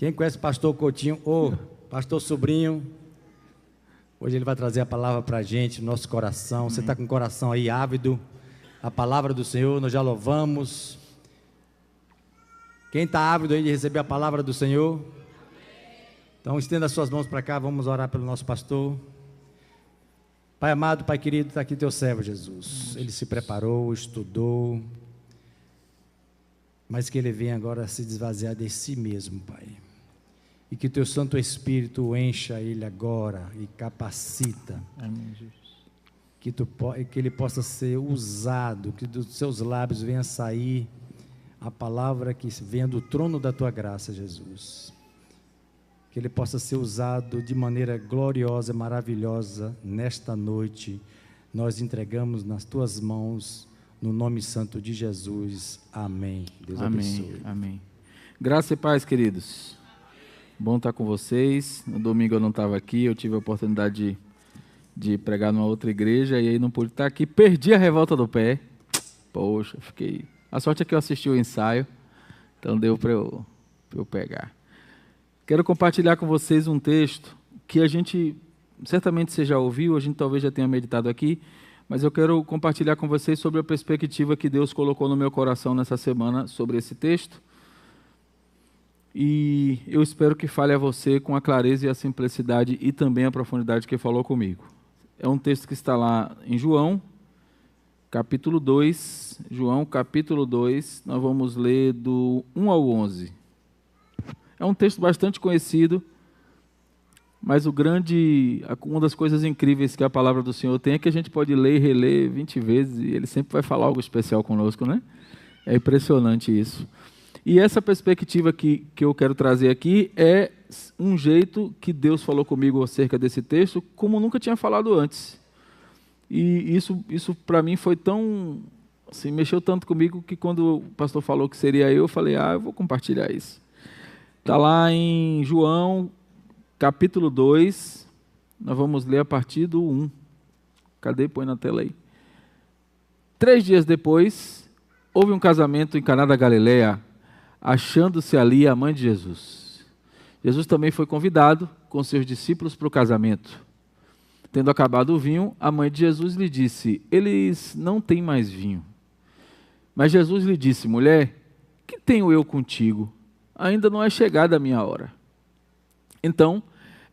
Quem conhece o pastor Coutinho, ou pastor Sobrinho, hoje ele vai trazer a palavra para a gente, no nosso coração. Você está com o coração aí ávido, a palavra do Senhor, nós já louvamos. Quem está ávido aí de receber a palavra do Senhor? Então estenda as suas mãos para cá, vamos orar pelo nosso pastor. Pai amado, Pai querido, está aqui teu servo Jesus. Ele se preparou, estudou, mas que ele venha agora se desvaziar de si mesmo, Pai. E que teu Santo Espírito encha ele agora e capacita. Amém, Jesus. Que ele possa ser usado, que dos seus lábios venha sair a palavra que venha do trono da tua graça, Jesus. Que ele possa ser usado de maneira gloriosa, maravilhosa nesta noite. Nós entregamos nas tuas mãos, no nome santo de Jesus. Amém. Deus abençoe. Amém. Graça e paz, queridos. Bom estar com vocês. No domingo eu não estava aqui, eu tive a oportunidade de pregar numa outra igreja e aí não pude estar aqui. Perdi a revolta do pé. Poxa, fiquei... A sorte é que eu assisti o ensaio, então deu para eu pegar. Quero compartilhar com vocês um texto que a gente, certamente você já ouviu, a gente talvez já tenha meditado aqui, mas eu quero compartilhar com vocês sobre a perspectiva que Deus colocou no meu coração nessa semana sobre esse texto. E eu espero que fale a você com a clareza e a simplicidade e também a profundidade que falou comigo. É um texto que está lá em João, capítulo 2. João, capítulo 2, nós vamos ler do 1 ao 11. É um texto bastante conhecido, mas uma das coisas incríveis que a palavra do Senhor tem é que a gente pode ler e reler 20 vezes e Ele sempre vai falar algo especial conosco, né? É impressionante isso. E essa perspectiva que eu quero trazer aqui é um jeito que Deus falou comigo acerca desse texto, como nunca tinha falado antes. E isso para mim foi tão, assim, mexeu tanto comigo que quando o pastor falou que seria eu falei, eu vou compartilhar isso. Está lá em João, capítulo 2, nós vamos ler a partir do 1. Cadê? Põe na tela aí. 3 dias depois, houve um casamento em Caná da Galileia, achando-se ali a mãe de Jesus. Jesus também foi convidado com seus discípulos para o casamento. Tendo acabado o vinho, a mãe de Jesus lhe disse, eles não têm mais vinho. Mas Jesus lhe disse, mulher, que tenho eu contigo? Ainda não é chegada a minha hora. Então,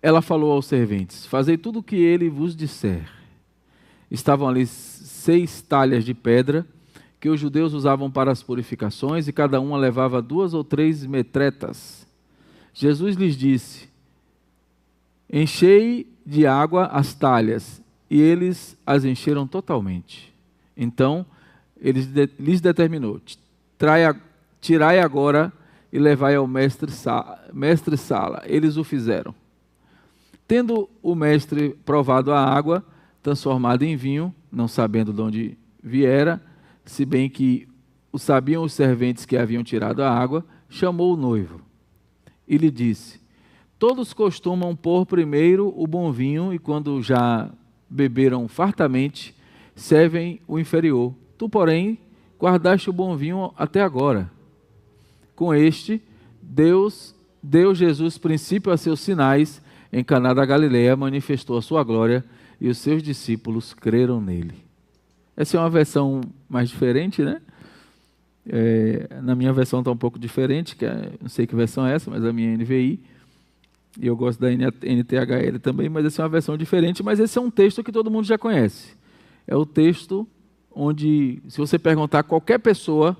ela falou aos serventes, fazei tudo o que ele vos disser. Estavam ali 6 talhas de pedra, que os judeus usavam para as purificações, e cada uma levava 2 ou 3 metretas. Jesus lhes disse, enchei de água as talhas, e eles as encheram totalmente. Então, lhes determinou, tirai agora e levai ao mestre-sala. Eles o fizeram. Tendo o mestre provado a água, transformada em vinho, não sabendo de onde viera, se bem que o sabiam os serventes que haviam tirado a água, chamou o noivo e lhe disse, todos costumam pôr primeiro o bom vinho e quando já beberam fartamente, servem o inferior. Tu, porém, guardaste o bom vinho até agora. Com este, Deus deu Jesus princípio a seus sinais, em Caná da Galileia manifestou a sua glória e os seus discípulos creram nele. Essa é uma versão mais diferente, né? Na minha versão está um pouco diferente, não sei que versão é essa, mas a minha é NVI, e eu gosto da NTHL também, mas essa é uma versão diferente, mas esse é um texto que todo mundo já conhece. É o texto onde, se você perguntar a qualquer pessoa,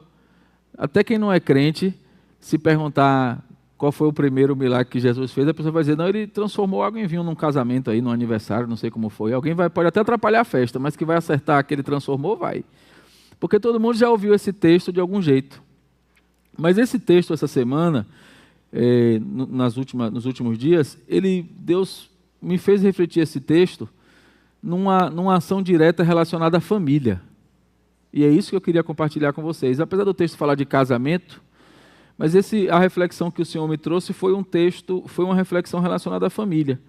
até quem não é crente, se perguntar qual foi o primeiro milagre que Jesus fez, a pessoa vai dizer, não, ele transformou água em vinho num casamento aí, num aniversário, não sei como foi. Alguém pode até atrapalhar a festa, mas que vai acertar que ele transformou, vai. Porque todo mundo já ouviu esse texto de algum jeito. Mas esse texto, essa semana, nos últimos dias, Deus me fez refletir esse texto numa ação direta relacionada à família. E é isso que eu queria compartilhar com vocês. Apesar do texto falar de casamento, mas a reflexão que o Senhor me trouxe foi uma reflexão relacionada à família.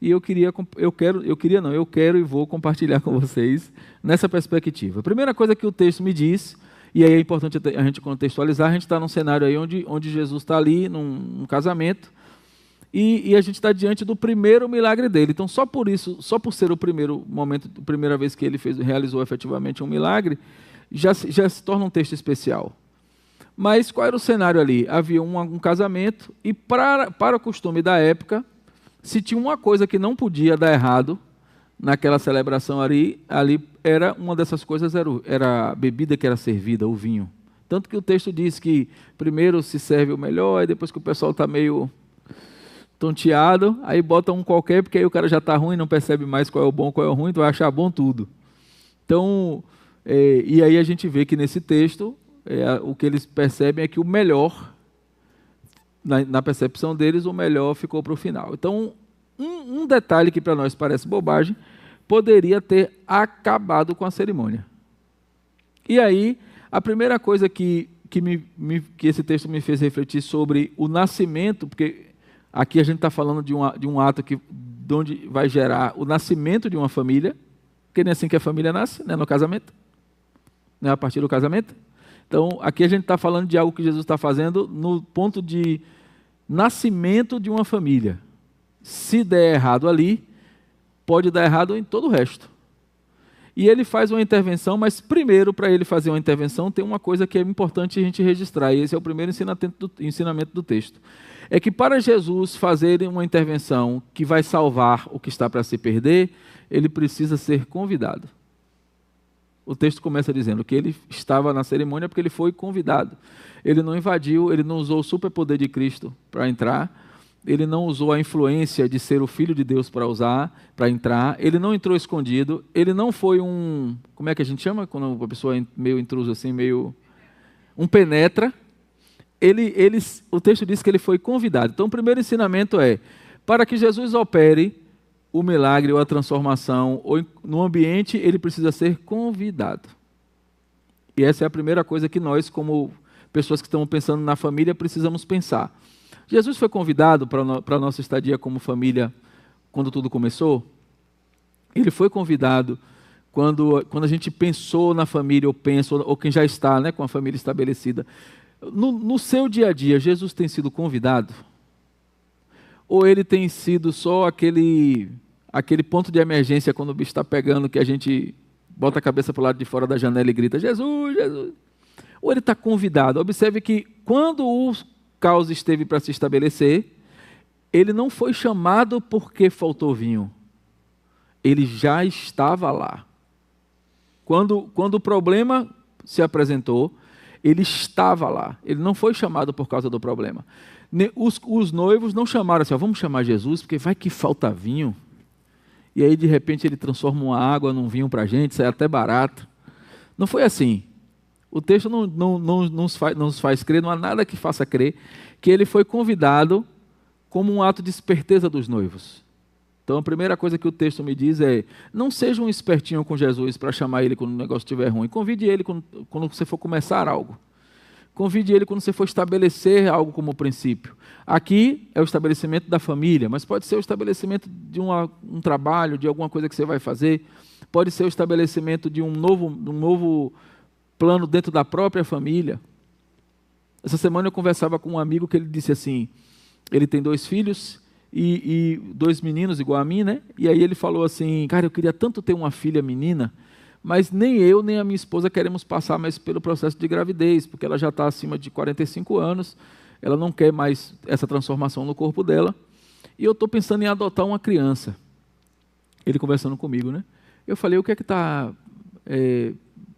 E eu quero e vou compartilhar com vocês nessa perspectiva. A primeira coisa que o texto me diz, E aí é importante a gente contextualizar, a gente está num cenário aí onde Jesus está ali, num casamento, e a gente está diante do primeiro milagre dele. Então, só por isso, só por ser o primeiro momento, a primeira vez que ele realizou efetivamente um milagre, já se torna um texto especial. Mas qual era o cenário ali? Havia um casamento, e para o costume da época, se tinha uma coisa que não podia dar errado naquela celebração ali era uma dessas coisas, era a bebida que era servida, o vinho. Tanto que o texto diz que primeiro se serve o melhor, e depois que o pessoal está meio tonteado, aí bota um qualquer, porque aí o cara já está ruim, não percebe mais qual é o bom, qual é o ruim, então vai achar bom tudo. Então, e aí a gente vê que nesse texto, o que eles percebem é que o melhor, na percepção deles, o melhor ficou para o final. Então, um detalhe que para nós parece bobagem, poderia ter acabado com a cerimônia. E aí, a primeira coisa que esse texto me fez refletir sobre o nascimento, porque aqui a gente está falando de um ato de onde vai gerar o nascimento de uma família, porque não é assim que a família nasce, né, no casamento, não é a partir do casamento. Então, aqui a gente está falando de algo que Jesus está fazendo no ponto de nascimento de uma família. Se der errado ali, pode dar errado em todo o resto. E ele faz uma intervenção, mas primeiro, para ele fazer uma intervenção, tem uma coisa que é importante a gente registrar, e esse é o primeiro ensinamento do texto. É que para Jesus fazer uma intervenção que vai salvar o que está para se perder, ele precisa ser convidado. O texto começa dizendo que ele estava na cerimônia porque ele foi convidado. Ele não invadiu, ele não usou o superpoder de Cristo para entrar, ele não usou a influência de ser o Filho de Deus para entrar, ele não entrou escondido, ele não foi como é que a gente chama? Quando a pessoa é meio intruso assim, um penetra. O texto diz que ele foi convidado. Então o primeiro ensinamento é, para que Jesus opere o milagre ou a transformação ou no ambiente, ele precisa ser convidado. E essa é a primeira coisa que nós, como pessoas que estamos pensando na família, precisamos pensar. Jesus foi convidado para a nossa estadia como família quando tudo começou? Ele foi convidado quando a gente pensou na família, ou quem já está, né, com a família estabelecida. No seu dia a dia, Jesus tem sido convidado? Ou ele tem sido só aquele ponto de emergência quando o bicho está pegando, que a gente bota a cabeça para o lado de fora da janela e grita, Jesus, Jesus? Ou ele está convidado? Observe que quando o caos esteve para se estabelecer, ele não foi chamado porque faltou vinho. Ele já estava lá. Quando o problema se apresentou, ele estava lá. Ele não foi chamado por causa do problema. Os noivos não chamaram assim, vamos chamar Jesus, porque vai que falta vinho. E aí, de repente, ele transforma uma água num vinho para a gente, sai até barato. Não foi assim. O texto não nos faz crer, não há nada que faça crer que ele foi convidado como um ato de esperteza dos noivos. Então, a primeira coisa que o texto me diz é, não seja um espertinho com Jesus para chamar ele quando o negócio estiver ruim. Convide ele quando você for começar algo. Convide ele quando você for estabelecer algo como princípio. Aqui é o estabelecimento da família, mas pode ser o estabelecimento de um trabalho, de alguma coisa que você vai fazer. Pode ser o estabelecimento de um novo plano dentro da própria família. Essa semana eu conversava com um amigo que ele disse assim, ele tem 2 filhos e 2 meninos igual a mim, né? E aí ele falou assim, cara, eu queria tanto ter uma filha menina, mas nem eu nem a minha esposa queremos passar mais pelo processo de gravidez, porque ela já está acima de 45 anos, ela não quer mais essa transformação no corpo dela, e eu estou pensando em adotar uma criança. Ele conversando comigo, né? Eu falei, o que é que está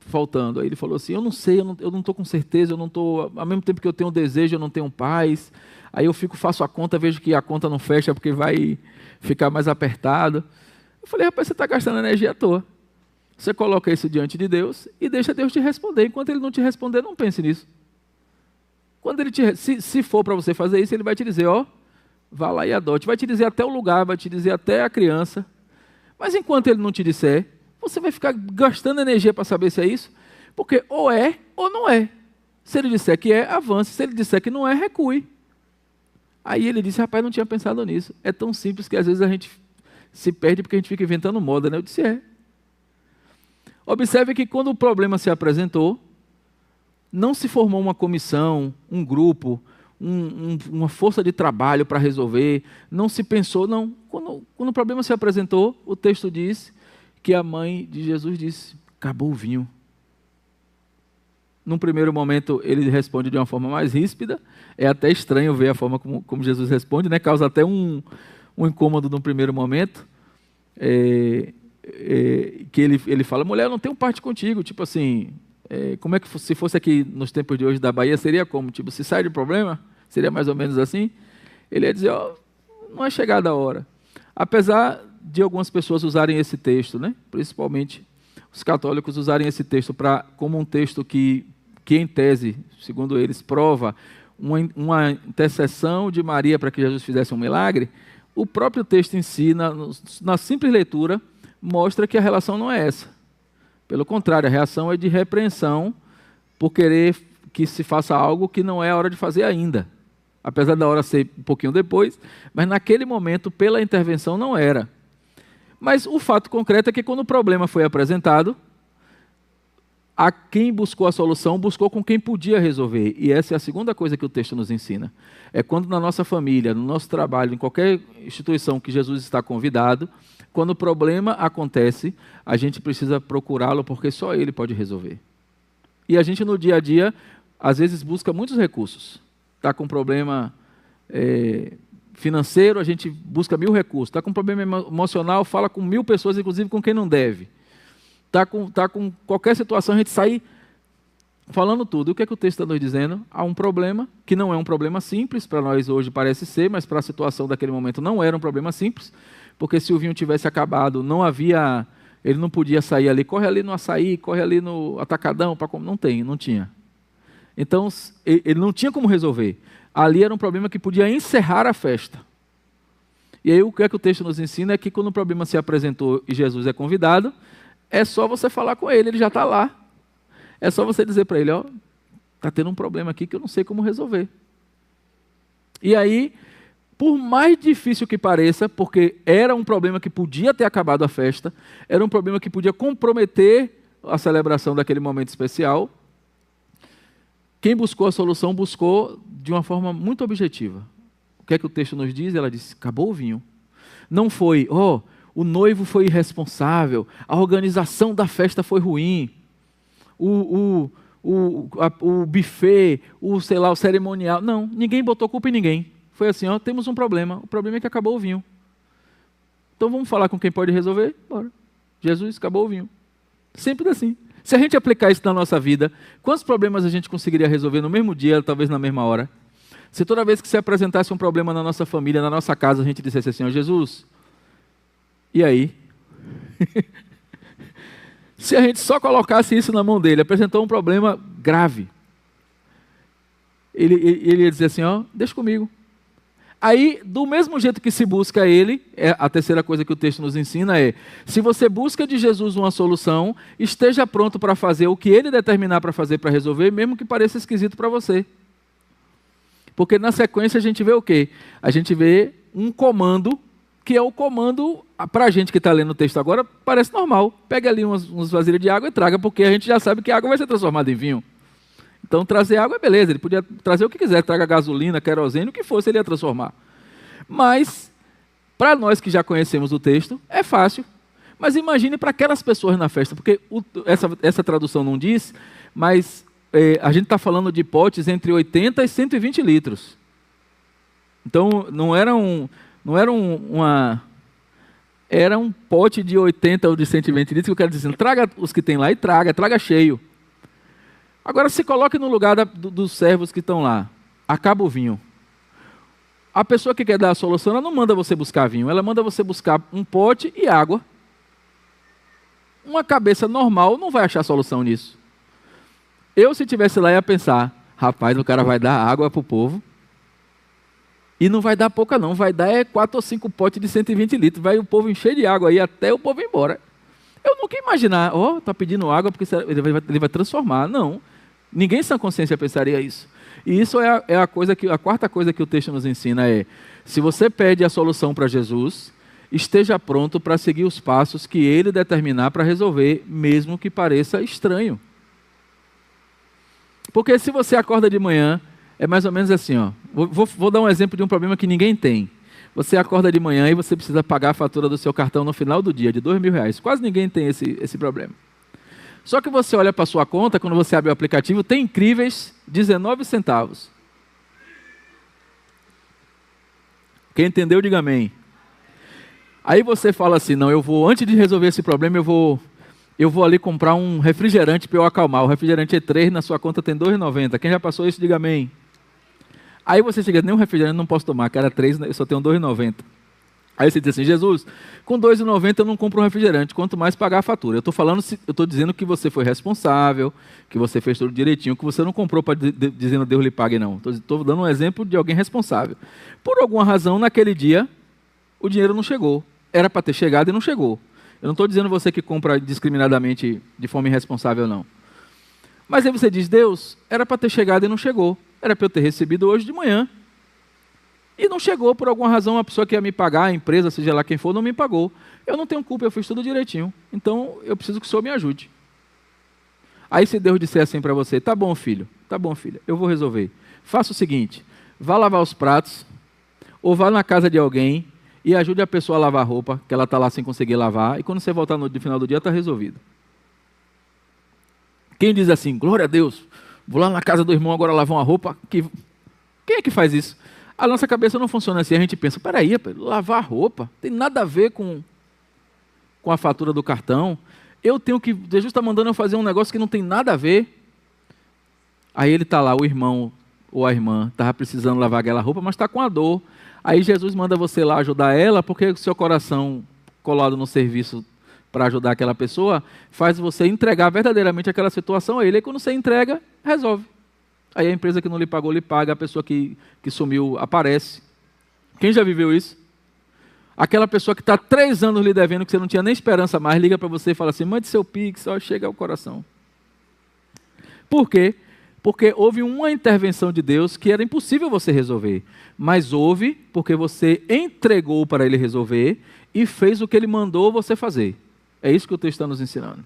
faltando? Aí ele falou assim, eu não sei, eu não estou com certeza, eu não estou, ao mesmo tempo que eu tenho desejo, eu não tenho paz. Aí eu faço a conta, vejo que a conta não fecha porque vai ficar mais apertado. Eu falei, rapaz, você está gastando energia à toa. Você coloca isso diante de Deus e deixa Deus te responder. Enquanto Ele não te responder, não pense nisso. Quando Ele se for para você fazer isso, Ele vai te dizer, vá lá e adote. Vai te dizer até o lugar, vai te dizer até a criança. Mas enquanto Ele não te disser, você vai ficar gastando energia para saber se é isso, porque ou é ou não é. Se Ele disser que é, avance. Se Ele disser que não é, recue. Aí ele disse, rapaz, não tinha pensado nisso. É tão simples que às vezes a gente se perde porque a gente fica inventando moda, né? Eu disse, Observe que quando o problema se apresentou, Não se formou uma comissão, um grupo, uma força de trabalho para resolver. Não se pensou, não. Quando o problema se apresentou, o texto diz que a mãe de Jesus disse, acabou o vinho. Num primeiro momento, ele responde de uma forma mais ríspida. É até estranho ver a forma como Jesus responde, né? Causa até um incômodo num primeiro momento. Que ele fala, mulher, eu não tenho parte contigo. Tipo assim, como é que se fosse aqui nos tempos de hoje da Bahia, seria como? Tipo, se sai de problema, seria mais ou menos assim. Ele ia dizer, não é chegada a hora. Apesar de algumas pessoas usarem esse texto, né? Principalmente os católicos usarem esse texto como um texto que em tese, segundo eles, prova uma intercessão de Maria para que Jesus fizesse um milagre, o próprio texto em si, na simples leitura, mostra que a relação não é essa. Pelo contrário, a reação é de repreensão por querer que se faça algo que não é a hora de fazer ainda. Apesar da hora ser um pouquinho depois, mas naquele momento, pela intervenção, não era. Mas o fato concreto é que quando o problema foi apresentado, a quem buscou a solução, buscou com quem podia resolver. E essa é a segunda coisa que o texto nos ensina. É quando na nossa família, no nosso trabalho, em qualquer instituição que Jesus está convidado, quando o problema acontece, a gente precisa procurá-lo porque só ele pode resolver. E a gente no dia a dia, às vezes busca muitos recursos. Está com problema financeiro, a gente busca 1000 recursos. Está com problema emocional, fala com 1000 pessoas, inclusive com quem não deve. Está com qualquer situação, a gente sai falando tudo. O que é que o texto está nos dizendo? Há um problema, que não é um problema simples, para nós hoje parece ser, mas para a situação daquele momento não era um problema simples, porque se o vinho tivesse acabado, ele não podia sair ali, corre ali no açaí, corre ali no atacadão, não tinha. Então, ele não tinha como resolver. Ali era um problema que podia encerrar a festa. E aí o que é que o texto nos ensina é que quando o problema se apresentou e Jesus é convidado, é só você falar com ele já está lá. É só você dizer para ele, está tendo um problema aqui que eu não sei como resolver. E aí, por mais difícil que pareça, porque era um problema que podia ter acabado a festa, era um problema que podia comprometer a celebração daquele momento especial, quem buscou a solução buscou de uma forma muito objetiva. O que é que o texto nos diz? Ela disse, acabou o vinho. Não foi, o noivo foi irresponsável, a organização da festa foi ruim, o buffet, o cerimonial. Não, ninguém botou culpa em ninguém. Foi assim, temos um problema. O problema é que acabou o vinho. Então vamos falar com quem pode resolver? Bora. Jesus, acabou o vinho. Simples assim. Se a gente aplicar isso na nossa vida, quantos problemas a gente conseguiria resolver no mesmo dia, talvez na mesma hora? Se toda vez que se apresentasse um problema na nossa família, na nossa casa, a gente dissesse assim, Jesus, e aí? Se a gente só colocasse isso na mão dele, apresentou um problema grave, ele ia dizer assim, deixa comigo. Aí, do mesmo jeito que se busca ele, a terceira coisa que o texto nos ensina é, se você busca de Jesus uma solução, esteja pronto para fazer o que ele determinar para fazer, para resolver, mesmo que pareça esquisito para você. Porque na sequência a gente vê o quê? A gente vê um comando, que é o comando, para a gente que está lendo o texto agora, parece normal. Pega ali umas vasilhas de água e traga, porque a gente já sabe que a água vai ser transformada em vinho. Então, trazer água é beleza, ele podia trazer o que quiser, traga gasolina, querosene, o que fosse, ele ia transformar. Mas, para nós que já conhecemos o texto, é fácil. Mas imagine para aquelas pessoas na festa, porque essa tradução não diz, mas a gente está falando de potes entre 80 e 120 litros. Então, era um pote de 80 ou de 120 litros, que eu quero dizer, traga os que tem lá e traga cheio. Agora, se coloque no lugar dos servos que estão lá. Acaba o vinho. A pessoa que quer dar a solução, ela não manda você buscar vinho, ela manda você buscar um pote e água. Uma cabeça normal não vai achar solução nisso. Eu, se estivesse lá, ia pensar, rapaz, o cara vai dar água para o povo, e não vai dar pouca não, vai dar 4 ou 5 potes de 120 litros, vai o povo encher de água aí até o povo ir embora. Eu nunca ia imaginar, está pedindo água porque ele vai transformar. Não, ninguém sem consciência pensaria isso. E isso é a quarta coisa que o texto nos ensina é, se você pede a solução para Jesus, esteja pronto para seguir os passos que ele determinar para resolver, mesmo que pareça estranho. Porque se você acorda de manhã, é mais ou menos assim, ó. Vou dar um exemplo de um problema que ninguém tem. Você acorda de manhã e você precisa pagar a fatura do seu cartão no final do dia, de R$2.000. Quase ninguém tem esse problema. Só que você olha para a sua conta, quando você abre o aplicativo, tem incríveis 19 centavos. Quem entendeu, diga amém. Aí você fala assim, não, antes de resolver esse problema, eu vou ali comprar um refrigerante para eu acalmar. O refrigerante é 3, na sua conta tem R$2,90. Quem já passou isso, diga amém. Aí você chega, nem um refrigerante não posso tomar, que era 3, eu só tenho R$2,90. Aí você diz assim, Jesus, com R$2,90 eu não compro um refrigerante, quanto mais pagar a fatura. Eu estou dizendo que você foi responsável, que você fez tudo direitinho, que você não comprou para dizendo Deus lhe pague, não. Estou dando um exemplo de alguém responsável. Por alguma razão, naquele dia, o dinheiro não chegou. Era para ter chegado e não chegou. Eu não estou dizendo você que compra discriminadamente de forma irresponsável, não. Mas aí você diz, Deus, era para ter chegado e não chegou. Era para eu ter recebido hoje de manhã. E não chegou, por alguma razão, a pessoa que ia me pagar, a empresa, seja lá quem for, não me pagou. Eu não tenho culpa, eu fiz tudo direitinho. Então, eu preciso que o Senhor me ajude. Aí se Deus disser assim para você, tá bom, filho, eu vou resolver. Faça o seguinte, vá lavar os pratos, ou vá na casa de alguém e ajude a pessoa a lavar a roupa, que ela está lá sem conseguir lavar, e quando você voltar no final do dia, está resolvido. Quem diz assim, glória a Deus, vou lá na casa do irmão agora lavar uma roupa, quem é que faz isso? A nossa cabeça não funciona assim, a gente pensa, peraí, lavar roupa, tem nada a ver com a fatura do cartão, Jesus está mandando eu fazer um negócio que não tem nada a ver. Aí ele está lá, o irmão ou a irmã, estava precisando lavar aquela roupa, mas está com a dor. Aí Jesus manda você lá ajudar ela, porque o seu coração colado no serviço para ajudar aquela pessoa, faz você entregar verdadeiramente aquela situação a ele. Aí quando você entrega, resolve. Aí a empresa que não lhe pagou, lhe paga, a pessoa que sumiu aparece. Quem já viveu isso? Aquela pessoa que está 3 anos lhe devendo, que você não tinha nem esperança mais, liga para você e fala assim, mande seu Pix, ó, chega ao coração. Por quê? Porque houve uma intervenção de Deus que era impossível você resolver. Mas houve porque você entregou para Ele resolver e fez o que Ele mandou você fazer. É isso que o texto está nos ensinando.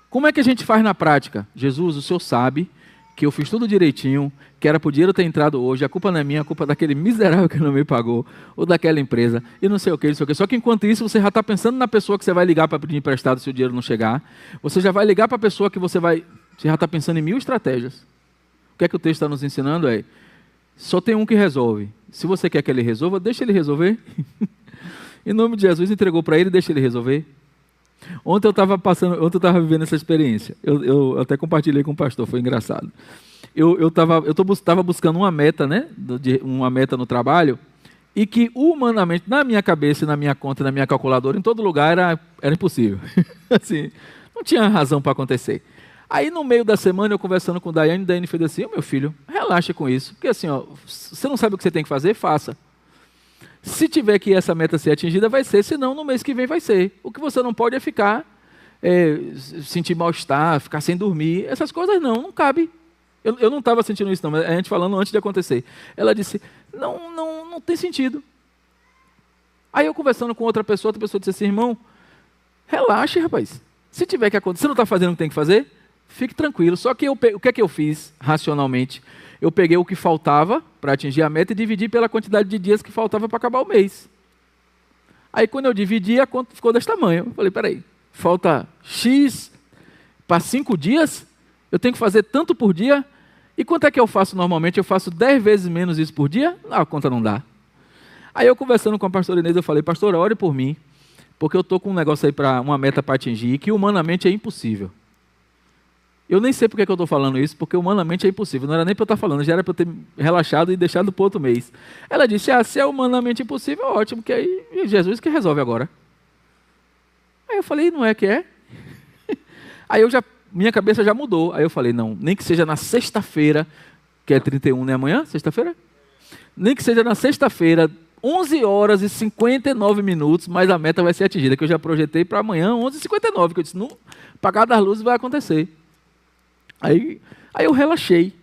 Como é que a gente faz na prática? Jesus, o Senhor sabe que eu fiz tudo direitinho, que era para o dinheiro ter entrado hoje, a culpa não é minha, a culpa é daquele miserável que não me pagou, ou daquela empresa, e não sei o que, não sei o que. Só que enquanto isso, você já está pensando na pessoa que você vai ligar para pedir emprestado se o dinheiro não chegar, você já vai ligar para a pessoa que você já está pensando em 1000 estratégias. O que é que o texto está nos ensinando é, só tem um que resolve. Se você quer que ele resolva, deixa ele resolver. Em nome de Jesus, entregou para ele, deixa ele resolver. Ontem eu estava vivendo essa experiência. Eu até compartilhei com o pastor, foi engraçado. Eu estava buscando uma meta, né? Uma meta no trabalho, e que humanamente, na minha cabeça, na minha conta, na minha calculadora, em todo lugar era impossível. Assim, não tinha razão para acontecer. Aí no meio da semana, eu conversando com o Daiane fez assim, meu filho, relaxa com isso, porque assim, ó, você não sabe o que você tem que fazer, faça. Se tiver que essa meta ser atingida, vai ser, senão no mês que vem vai ser. O que você não pode é ficar, sentir mal-estar, ficar sem dormir, essas coisas não cabe. Eu não estava sentindo isso não, mas a gente falando antes de acontecer. Ela disse, não tem sentido. Aí eu conversando com outra pessoa disse assim, irmão, relaxe, rapaz. Se tiver que acontecer, você não está fazendo o que tem que fazer? Fique tranquilo. Só que o que é que eu fiz racionalmente? Eu peguei o que faltava para atingir a meta e dividi pela quantidade de dias que faltava para acabar o mês. Aí quando eu dividi, a conta ficou desse tamanho. Eu falei, peraí, falta X para 5 dias? Eu tenho que fazer tanto por dia? E quanto é que eu faço normalmente? Eu faço 10 vezes menos isso por dia? Não, a conta não dá. Aí eu conversando com a pastora Inês, eu falei, pastora, ore por mim, porque eu estou com um negócio aí, uma meta para atingir, que humanamente é impossível. Eu nem sei porque que eu estou falando isso, porque humanamente é impossível. Não era nem para eu estar falando, já era para eu ter relaxado e deixado para o outro mês. Ela disse, se é humanamente impossível, ótimo, que aí Jesus que resolve agora. Aí eu falei, não é que é? Aí minha cabeça já mudou. Aí eu falei, não, nem que seja na sexta-feira, que é 31, né, amanhã? Sexta-feira? Nem que seja na sexta-feira, 11 horas e 59 minutos, mas a meta vai ser atingida, que eu já projetei para amanhã, 11h59, que eu disse, no apagar das luzes vai acontecer. Aí eu relaxei.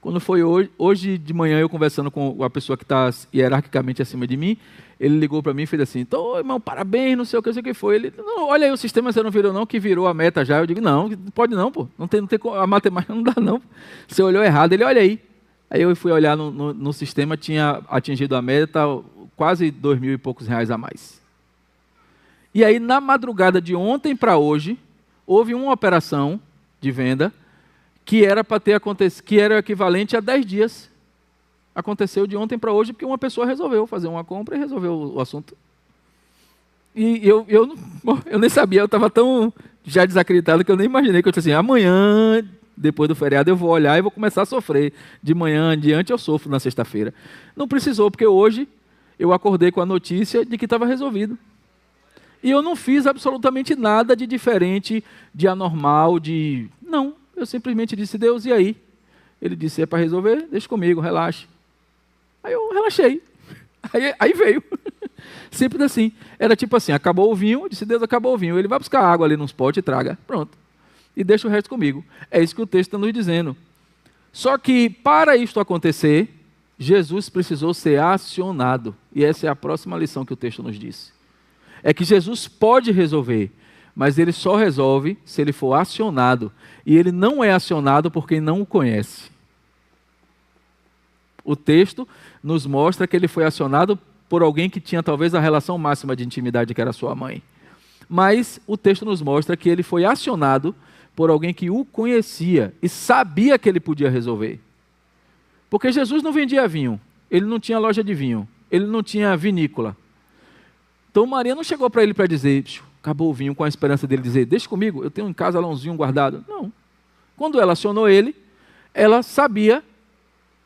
Quando foi hoje de manhã, eu conversando com a pessoa que está hierarquicamente acima de mim, ele ligou para mim e fez assim, então, irmão, parabéns, não sei o que foi. Ele, não, olha aí o sistema, você não virou não, que virou a meta já. Eu digo, não pode não, pô. Não tem, a matemática não dá não. Você olhou errado, ele, olha aí. Aí eu fui olhar no sistema, tinha atingido a meta, quase 2.000 e poucos reais a mais. E aí, na madrugada de ontem para hoje, houve uma operação de venda que era para ter acontecido, que era o equivalente a 10 dias. Aconteceu de ontem para hoje porque uma pessoa resolveu fazer uma compra e resolveu o assunto. E eu nem sabia, eu estava tão já desacreditado que eu nem imaginei que eu disse assim, amanhã, depois do feriado, eu vou olhar e vou começar a sofrer. De manhã em diante eu sofro na sexta-feira. Não precisou, porque hoje eu acordei com a notícia de que estava resolvido. E eu não fiz absolutamente nada de diferente, de anormal, de... Não, eu simplesmente disse, Deus, e aí? Ele disse, é para resolver? Deixa comigo, relaxe. Aí eu relaxei. Aí veio. Simples assim. Era tipo assim, acabou o vinho, eu disse, Deus, acabou o vinho. Ele vai buscar água ali nos potes e traga. Pronto. E deixa o resto comigo. É isso que o texto está nos dizendo. Só que, para isto acontecer, Jesus precisou ser acionado. E essa é a próxima lição que o texto nos diz. É que Jesus pode resolver, mas ele só resolve se ele for acionado. E ele não é acionado por quem não o conhece. O texto nos mostra que ele foi acionado por alguém que tinha talvez a relação máxima de intimidade, que era sua mãe. Mas o texto nos mostra que ele foi acionado por alguém que o conhecia e sabia que ele podia resolver. Porque Jesus não vendia vinho, ele não tinha loja de vinho, ele não tinha vinícola. Então Maria não chegou para ele para dizer, acabou o vinho, com a esperança dele dizer, deixa comigo, eu tenho em casa lá uns vinhos guardados. Não. Quando ela acionou ele, ela sabia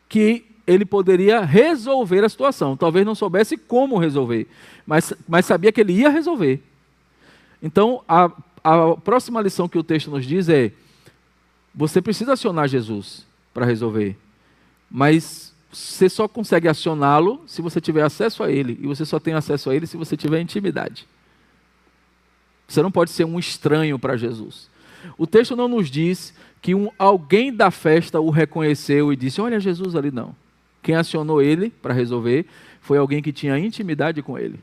que ele poderia resolver a situação. Talvez não soubesse como resolver, mas sabia que ele ia resolver. Então, a próxima lição que o texto nos diz é, você precisa acionar Jesus para resolver, mas você só consegue acioná-lo se você tiver acesso a ele, e você só tem acesso a ele se você tiver intimidade. Você não pode ser um estranho para Jesus. O texto não nos diz que alguém da festa o reconheceu e disse, olha Jesus ali, não. Quem acionou ele para resolver foi alguém que tinha intimidade com ele.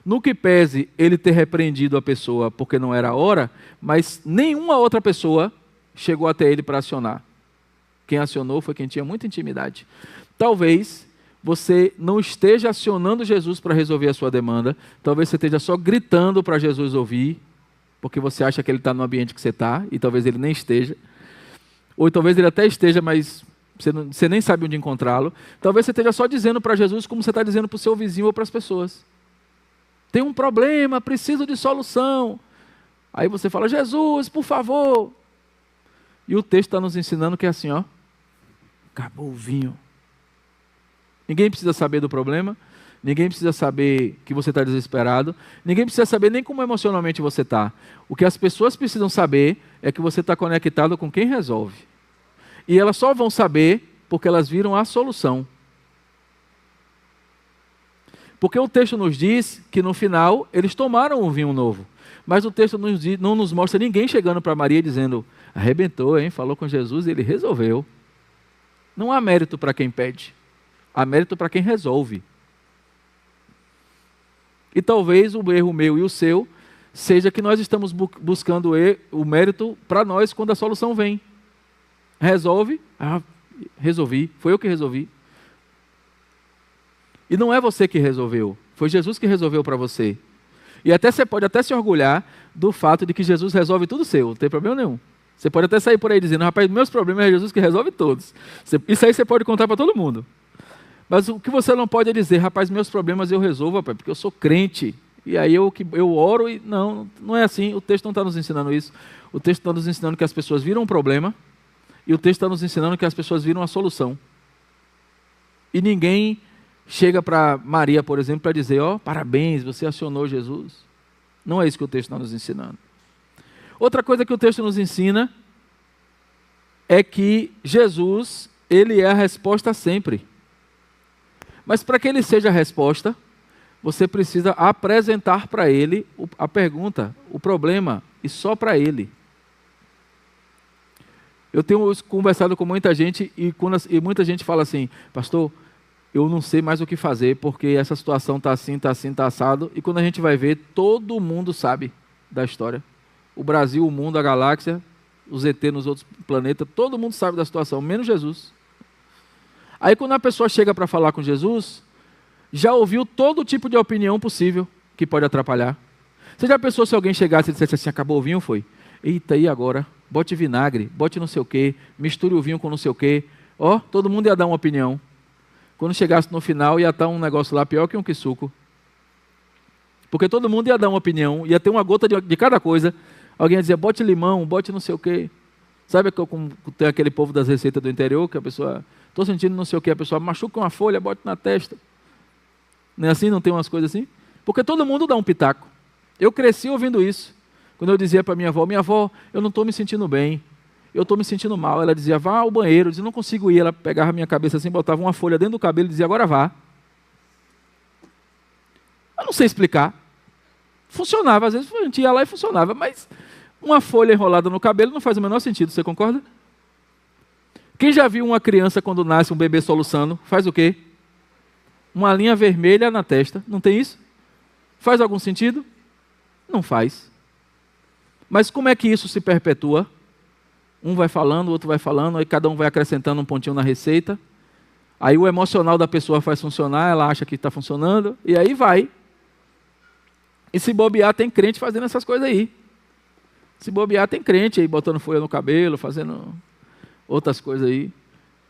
No que pese ele ter repreendido a pessoa porque não era a hora, mas nenhuma outra pessoa chegou até ele para acionar. Quem acionou foi quem tinha muita intimidade. Talvez você não esteja acionando Jesus para resolver a sua demanda, talvez você esteja só gritando para Jesus ouvir, porque você acha que ele está no ambiente que você está, e talvez ele nem esteja. Ou talvez ele até esteja, mas você nem sabe onde encontrá-lo. Talvez você esteja só dizendo para Jesus como você está dizendo para o seu vizinho ou para as pessoas. Tem um problema, preciso de solução. Aí você fala, Jesus, por favor. E o texto está nos ensinando que é assim, ó, acabou o vinho. Ninguém precisa saber do problema, ninguém precisa saber que você está desesperado, ninguém precisa saber nem como emocionalmente você está. O que as pessoas precisam saber é que você está conectado com quem resolve. E elas só vão saber porque elas viram a solução. Porque o texto nos diz que no final eles tomaram um vinho novo. Mas o texto não nos mostra ninguém chegando para Maria dizendo, arrebentou, hein? Falou com Jesus e ele resolveu. Não há mérito para quem pede, há mérito para quem resolve. E talvez o erro meu e o seu seja que nós estamos buscando o mérito para nós quando a solução vem. Resolve, resolvi, foi eu que resolvi. E não é você que resolveu, foi Jesus que resolveu para você. E até você pode até se orgulhar do fato de que Jesus resolve tudo seu, não tem problema nenhum. Você pode até sair por aí dizendo, rapaz, meus problemas é Jesus que resolve todos. Isso aí você pode contar para todo mundo. Mas o que você não pode é dizer, rapaz, meus problemas eu resolvo, rapaz, porque eu sou crente. E aí eu oro e... Não é assim, o texto não está nos ensinando isso. O texto está nos ensinando que as pessoas viram um problema e o texto está nos ensinando que as pessoas viram a solução. E ninguém chega para Maria, por exemplo, para dizer, parabéns, você acionou Jesus. Não é isso que o texto está nos ensinando. Outra coisa que o texto nos ensina é que Jesus, ele é a resposta sempre. Mas para que ele seja a resposta, você precisa apresentar para ele a pergunta, o problema, e só para ele. Eu tenho conversado com muita gente e muita gente fala assim, pastor, eu não sei mais o que fazer, porque essa situação está assim, está assim, está assado. E quando a gente vai ver, todo mundo sabe da história. O Brasil, o mundo, a galáxia, os ET nos outros planetas, todo mundo sabe da situação, menos Jesus. Aí quando a pessoa chega para falar com Jesus, já ouviu todo tipo de opinião possível que pode atrapalhar. Você já pensou se alguém chegasse e dissesse assim, acabou o vinho, foi? Eita, e agora? Bote vinagre, bote não sei o quê, misture o vinho com não sei o quê. Ó, todo mundo ia dar uma opinião. Quando chegasse no final, ia estar um negócio lá pior que um quisuco. Porque todo mundo ia dar uma opinião, ia ter uma gota de cada coisa. Alguém ia dizer, bote limão, bote não sei o quê. Sabe que tem aquele povo das receitas do interior, que a pessoa, estou sentindo não sei o quê, a pessoa machuca uma folha, bote na testa. Não é assim? Não tem umas coisas assim? Porque todo mundo dá um pitaco. Eu cresci ouvindo isso. Quando eu dizia para minha avó, eu não estou me sentindo bem, eu estou me sentindo mal. Ela dizia, vá ao banheiro. Eu dizia, não consigo ir. Ela pegava a minha cabeça assim, botava uma folha dentro do cabelo e dizia, agora vá. Eu não sei explicar. Funcionava, às vezes a gente ia lá e funcionava, mas uma folha enrolada no cabelo não faz o menor sentido, você concorda? Quem já viu uma criança quando nasce, um bebê soluçando, faz o quê? Uma linha vermelha na testa, não tem isso? Faz algum sentido? Não faz. Mas como é que isso se perpetua? Um vai falando, o outro vai falando, aí cada um vai acrescentando um pontinho na receita. Aí o emocional da pessoa faz funcionar, ela acha que está funcionando, e aí vai. E se bobear, tem crente fazendo essas coisas aí. Se bobear, tem crente aí botando folha no cabelo, fazendo outras coisas aí.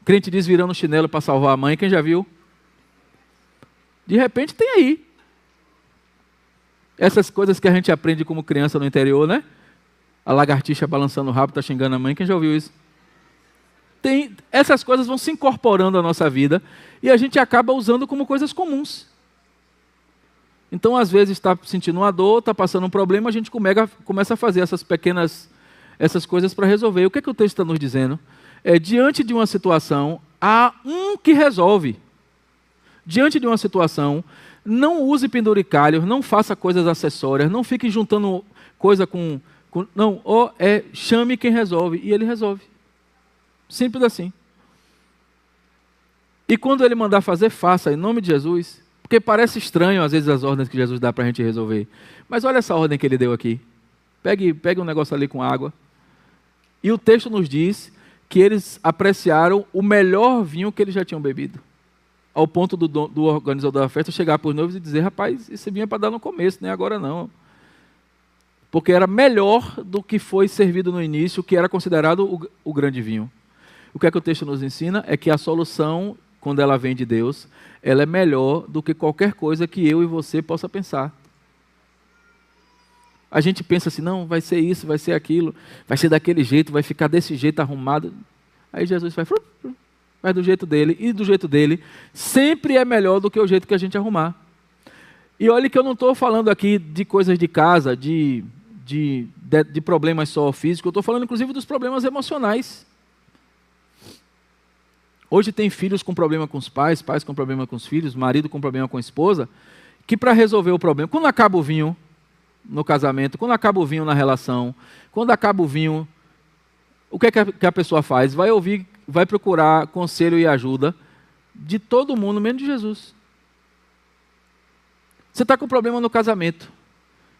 Crente desvirando o chinelo para salvar a mãe, quem já viu? De repente tem aí. Essas coisas que a gente aprende como criança no interior, né? A lagartixa balançando o rabo, está xingando a mãe, quem já ouviu isso? Essas coisas vão se incorporando à nossa vida e a gente acaba usando como coisas comuns. Então, às vezes, está sentindo uma dor, está passando um problema, a gente começa a fazer essas coisas para resolver. O que é que o texto está nos dizendo? Diante de uma situação, há um que resolve. Diante de uma situação, não use penduricalhos, não faça coisas acessórias, não fique juntando coisa com não, chame quem resolve, e ele resolve. Simples assim. E quando ele mandar fazer, faça, em nome de Jesus. Porque parece estranho, às vezes, as ordens que Jesus dá para a gente resolver. Mas olha essa ordem que ele deu aqui. Pegue um negócio ali com água. E o texto nos diz que eles apreciaram o melhor vinho que eles já tinham bebido. Ao ponto do organizador da festa chegar para os noivos e dizer, rapaz, esse vinho é para dar no começo, nem agora não. Porque era melhor do que foi servido no início, que era considerado o grande vinho. O que é que o texto nos ensina? É que a solução, quando ela vem de Deus, ela é melhor do que qualquer coisa que eu e você possa pensar. A gente pensa assim, não, vai ser isso, vai ser aquilo, vai ser daquele jeito, vai ficar desse jeito arrumado. Aí Jesus vai do jeito dele, e do jeito dele sempre é melhor do que o jeito que a gente arrumar. E olha que eu não estou falando aqui de coisas de casa, de problemas só físicos, eu estou falando inclusive dos problemas emocionais. Hoje tem filhos com problema com os pais, pais com problema com os filhos, marido com problema com a esposa, que para resolver o problema, quando acaba o vinho no casamento, quando acaba o vinho na relação, quando acaba o vinho, o que é que a pessoa faz? Vai procurar conselho e ajuda de todo mundo, menos de Jesus. Você está com problema no casamento,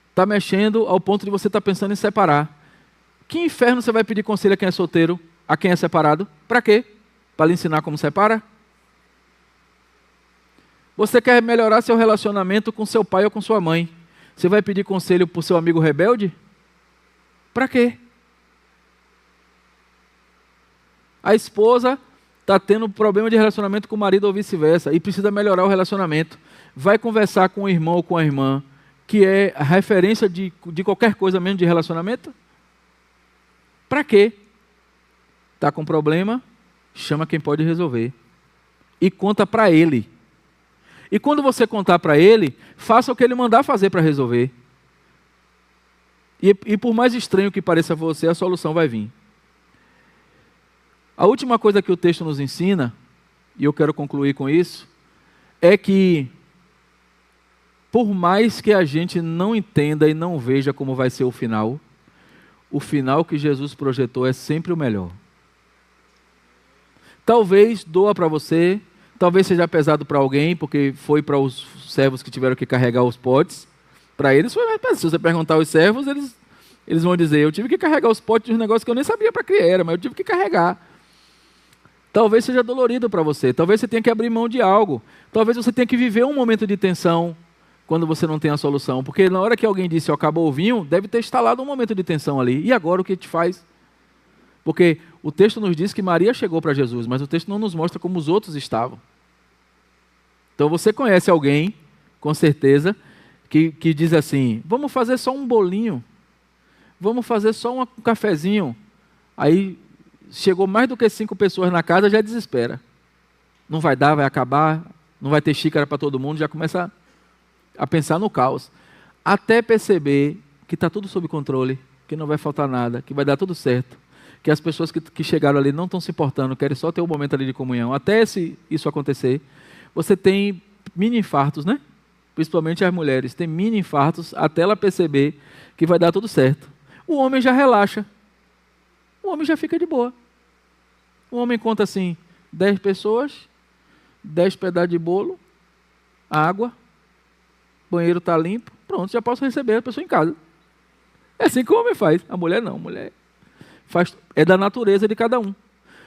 está mexendo ao ponto de você estar pensando em separar. Que inferno você vai pedir conselho a quem é solteiro, a quem é separado? Para quê? Para lhe ensinar como separa? Você quer melhorar seu relacionamento com seu pai ou com sua mãe? Você vai pedir conselho para o seu amigo rebelde? Para quê? A esposa está tendo problema de relacionamento com o marido ou vice-versa e precisa melhorar o relacionamento. Vai conversar com o irmão ou com a irmã, que é a referência de qualquer coisa mesmo de relacionamento? Para quê? Está com problema? Chama quem pode resolver. E conta para ele. E quando você contar para ele, faça o que ele mandar fazer para resolver. E por mais estranho que pareça a você, a solução vai vir. A última coisa que o texto nos ensina, e eu quero concluir com isso, é que por mais que a gente não entenda e não veja como vai ser o final que Jesus projetou é sempre o melhor. Talvez doa para você, talvez seja pesado para alguém, porque foi para os servos que tiveram que carregar os potes. Para eles foi mais pesado. Se você perguntar aos servos, eles vão dizer, eu tive que carregar os potes de um negócio que eu nem sabia para que era, mas eu tive que carregar. Talvez seja dolorido para você, talvez você tenha que abrir mão de algo, talvez você tenha que viver um momento de tensão quando você não tem a solução, porque na hora que alguém disse, acabou o vinho, deve ter instalado um momento de tensão ali. E agora o que te faz? Porque o texto nos diz que Maria chegou para Jesus, mas o texto não nos mostra como os outros estavam. Então você conhece alguém, com certeza, que diz assim, vamos fazer só um bolinho, vamos fazer só um cafezinho. Aí chegou mais do que 5 pessoas na casa, já desespera. Não vai dar, vai acabar, não vai ter xícara para todo mundo, já começa a pensar no caos. Até perceber que está tudo sob controle, que não vai faltar nada, que vai dar tudo certo, que as pessoas que chegaram ali não estão se importando, querem só ter um momento ali de comunhão. Até isso acontecer, você tem mini infartos, né? Principalmente as mulheres, tem mini infartos até ela perceber que vai dar tudo certo. O homem já relaxa. O homem já fica de boa. O homem conta assim, 10 pessoas, 10 pedaços de bolo, água, banheiro está limpo, pronto, já posso receber a pessoa em casa. É assim que o homem faz. A mulher não, a mulher faz, é da natureza de cada um.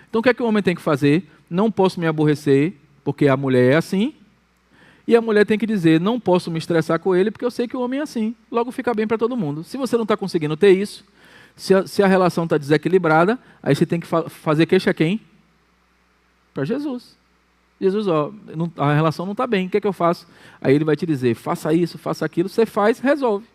Então o que é que o homem tem que fazer? Não posso me aborrecer, porque a mulher é assim, e a mulher tem que dizer, não posso me estressar com ele, porque eu sei que o homem é assim. Logo fica bem para todo mundo. Se você não está conseguindo ter isso, se a relação está desequilibrada, aí você tem que fazer queixa a quem? Para Jesus. Jesus, a relação não está bem, o que é que eu faço? Aí ele vai te dizer, faça isso, faça aquilo, você faz, resolve.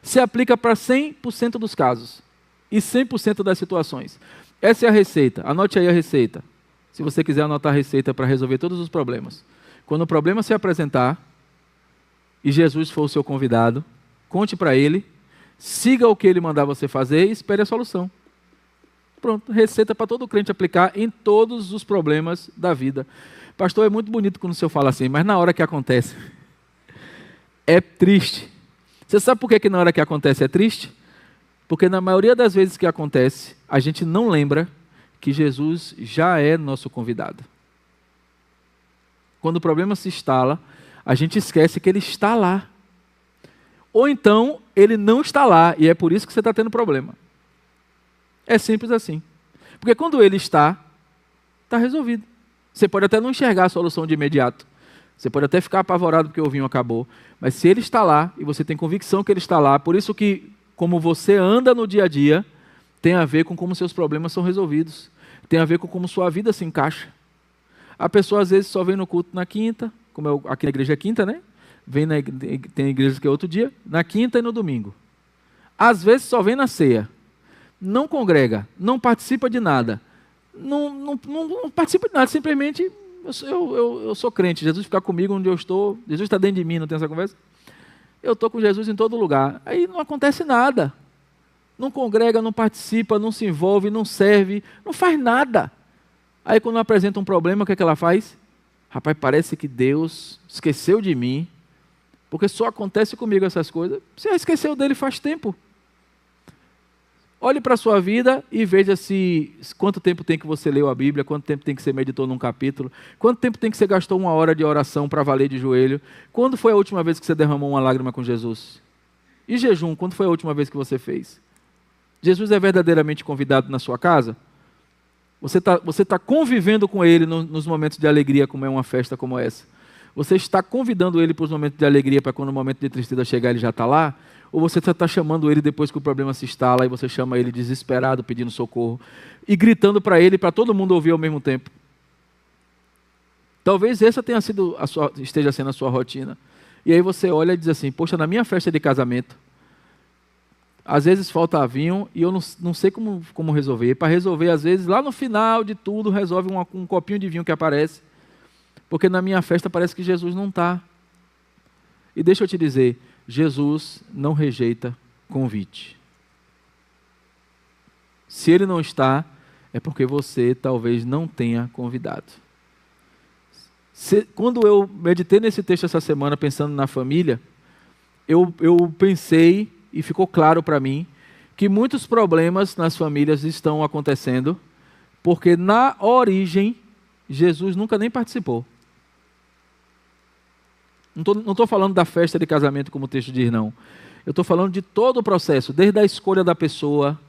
Se aplica para 100% dos casos e 100% das situações. Essa é a receita, anote aí a receita. Se você quiser anotar a receita para resolver todos os problemas. Quando o problema se apresentar e Jesus for o seu convidado, conte para ele, siga o que ele mandar você fazer e espere a solução. Pronto, receita para todo crente aplicar em todos os problemas da vida. Pastor, é muito bonito quando o senhor fala assim, mas na hora que acontece, é triste. Você sabe por que na hora que acontece é triste? Porque na maioria das vezes que acontece, a gente não lembra que Jesus já é nosso convidado. Quando o problema se instala, a gente esquece que ele está lá. Ou então, ele não está lá, e é por isso que você está tendo problema. É simples assim. Porque quando ele está resolvido. Você pode até não enxergar a solução de imediato. Você pode até ficar apavorado porque o vinho acabou. Mas se ele está lá, e você tem convicção que ele está lá, por isso que, como você anda no dia a dia, tem a ver com como seus problemas são resolvidos. Tem a ver com como sua vida se encaixa. A pessoa, às vezes, só vem no culto na quinta, como aqui na igreja é quinta, né? Tem igrejas que é outro dia, na quinta e no domingo. Às vezes só vem na ceia. Não congrega, não participa de nada. Não participa de nada, simplesmente eu sou crente, Jesus fica comigo onde eu estou, Jesus está dentro de mim, não tem essa conversa? Eu estou com Jesus em todo lugar. Aí não acontece nada. Não congrega, não participa, não se envolve, não serve, não faz nada. Aí quando apresenta um problema, o que é que ela faz? Rapaz, parece que Deus esqueceu de mim, porque só acontece comigo essas coisas. Você esqueceu dele faz tempo. Olhe para a sua vida e veja quanto tempo tem que você leu a Bíblia, quanto tempo tem que você meditou num capítulo, quanto tempo tem que você gastou 1 hora de oração para valer de joelho. Quando foi a última vez que você derramou uma lágrima com Jesus? E jejum, quando foi a última vez que você fez? Jesus é verdadeiramente convidado na sua casa? Você tá convivendo com Ele nos momentos de alegria, como é uma festa como essa? Você está convidando Ele para os momentos de alegria, para quando o momento de tristeza chegar, Ele já está lá? Ou você está chamando Ele depois que o problema se instala, e você chama Ele desesperado, pedindo socorro, e gritando para Ele, para todo mundo ouvir ao mesmo tempo? Talvez essa esteja sendo a sua rotina. E aí você olha e diz assim, poxa, na minha festa de casamento, às vezes falta vinho e eu não sei como resolver. Para resolver, às vezes, lá no final de tudo, resolve um copinho de vinho que aparece. Porque na minha festa parece que Jesus não está. E deixa eu te dizer, Jesus não rejeita convite. Se Ele não está, é porque você talvez não tenha convidado. Quando eu meditei nesse texto essa semana, pensando na família, eu pensei, e ficou claro para mim, que muitos problemas nas famílias estão acontecendo, porque na origem Jesus nunca nem participou. Não estou falando da festa de casamento, como o texto diz, não. Eu estou falando de todo o processo, desde a escolha da pessoa,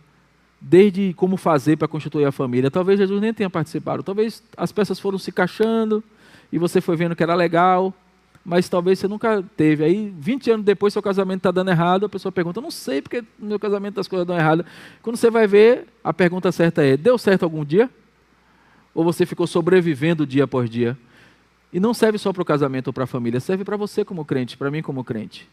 desde como fazer para constituir a família. Talvez Jesus nem tenha participado, talvez as peças foram se encaixando e você foi vendo que era legal, mas talvez você nunca teve. Aí, 20 anos depois, seu casamento está dando errado, a pessoa pergunta, não sei porque no meu casamento as coisas dão errado. Quando você vai ver, a pergunta certa é, deu certo algum dia? Ou você ficou sobrevivendo dia após dia? E não serve só para o casamento ou para a família, serve para você como crente, para mim como crente.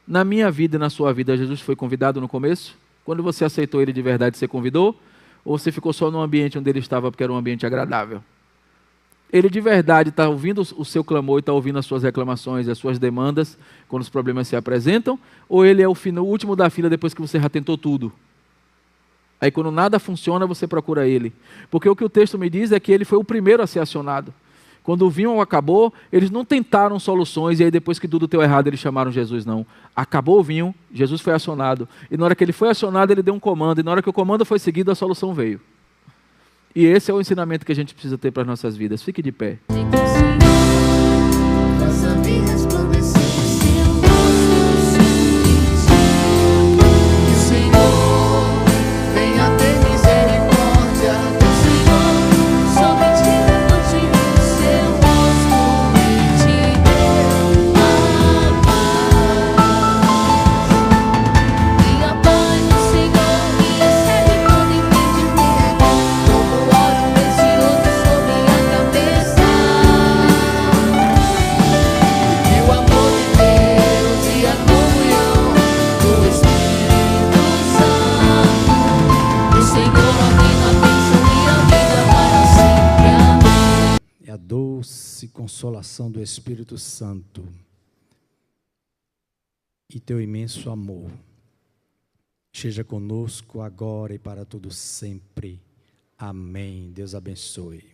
Na minha vida e na sua vida, Jesus foi convidado no começo? Quando você aceitou Ele de verdade, você convidou? Ou você ficou só no ambiente onde Ele estava, porque era um ambiente agradável? Ele de verdade está ouvindo o seu clamor e está ouvindo as suas reclamações, as suas demandas, quando os problemas se apresentam? Ou Ele é o último da fila depois que você já tentou tudo? Aí quando nada funciona, você procura Ele. Porque o que o texto me diz é que Ele foi o primeiro a ser acionado. Quando o vinho acabou, eles não tentaram soluções e aí depois que tudo deu errado, eles chamaram Jesus, não. Acabou o vinho, Jesus foi acionado. E na hora que ele foi acionado, ele deu um comando. E na hora que o comando foi seguido, a solução veio. E esse é o ensinamento que a gente precisa ter para as nossas vidas. Fique de pé. Consolação do Espírito Santo e teu imenso amor esteja conosco agora e para todo sempre. Amém. Deus abençoe.